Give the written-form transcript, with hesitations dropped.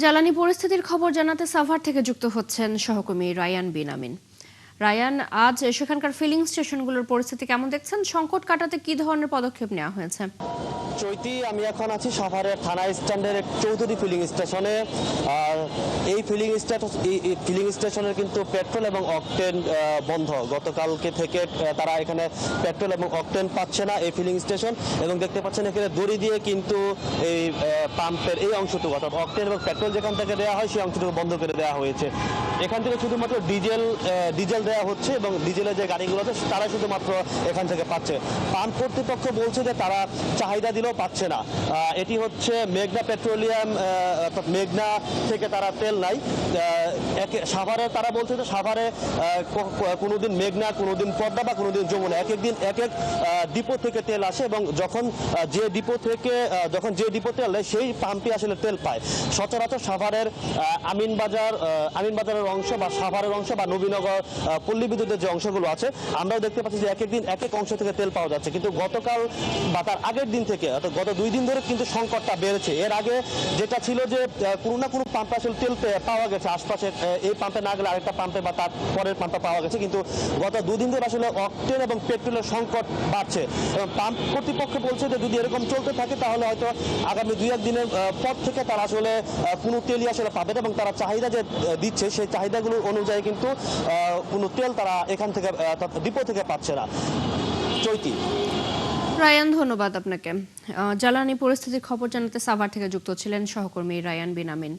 জ্বালানি পরিস্থিতির খবর জানাতে সাভার থেকে যুক্ত হচ্ছেন সহকর্মী রায়ান বিন আমিন। রায়ান, আজ সেখানকার ফিলিং স্টেশনগুলোর পরিস্থিতি কেমন দেখছেন? সংকট কাটাতে কি ধরনের পদক্ষেপ নেওয়া হয়েছে? চৈতি, আমি এখন আছি সাভারের থানা স্ট্যান্ডের চৌধুরী ফিলিং স্টেশনে। এই ফিলিং স্টেশনের কিন্তু পেট্রোল এবং অকটেন বন্ধ। গতকালকে থেকে তারা এখানে পেট্রোল এবং অকটেন পাচ্ছে না এই ফিলিং স্টেশন, এবং দেখতে পাচ্ছেন এখানে দড়ি দিয়ে কিন্তু এই পাম্পের এই অংশটুকু, অর্থাৎ অকটেন এবং পেট্রোল যেখান থেকে দেওয়া হয় সেই অংশটুকু বন্ধ করে দেওয়া হয়েছে। এখান থেকে শুধুমাত্র ডিজেল দেওয়া হচ্ছে, এবং ডিজেলের যে গাড়িগুলো আছে তারা শুধুমাত্র এখান থেকে পাচ্ছে। পাম্প কর্তৃপক্ষ বলছে যে তারা চাহিদা দিলেও পাচ্ছে না। এটি হচ্ছে মেঘনা পেট্রোলিয়াম, অর্থাৎ মেঘনা থেকে তারা তেল নাই। সাভারে তারা বলছে যে সাভারে কোনোদিন মেঘনা, কোনোদিন পদ্মা বা কোনোদিন যমুনা, এক এক দিন এক এক ডিপো থেকে তেল আসে, এবং যখন যে ডিপোতে তেল দেয় সেই পাম্পে আসলে তেল পায়। সচরাচর সাভারের আমিনবাজারের অংশ বা সাভারের অংশ বা নবীনগর পল্লী বিদ্যুতের যে অংশগুলো আছে, আমরাও দেখতে পাচ্ছি যে এক এক দিন এক এক অংশ থেকে তেল পাওয়া যাচ্ছে। কিন্তু গতকাল বা তার আগের দিন থেকে, অর্থাৎ গত 2 দিন ধরে কিন্তু সংকটটা বেড়েছে। এর আগে যেটা ছিল যে কোনো না কোনো পাম্পে আসলে তেল পাওয়া গেছে, আশপাশে এই পাম্পে না গেলে আরেকটা পাম্পে বা তার পরের পাম্পে পাওয়া গেছে। কিন্তু গত 2 দিন ধরে আসলে অকটেন এবং পেট্রোলের সংকট বাড়ছে, এবং পাম্প কর্তৃপক্ষ বলছে যে যদি এরকম চলতে থাকে তাহলে হয়তো আগামী 2-1 দিনের পর থেকে তারা আসলে কোনো তেলই আসলে পাবে না, এবং তারা চাহিদা যে দিচ্ছে সেই চাহিদাগুলোর অনুযায়ী কিন্তু কোনো তেল তারা এখান থেকে ডিপো থেকে পাচ্ছে না। চৈতি। রায়ান, ধন্যবাদ আপনাকে। জ্বালানি পরিস্থিতির খবর জানাতে সাভার থেকে যুক্ত ছিলেন সহকর্মী রায়ান বিন আমিন।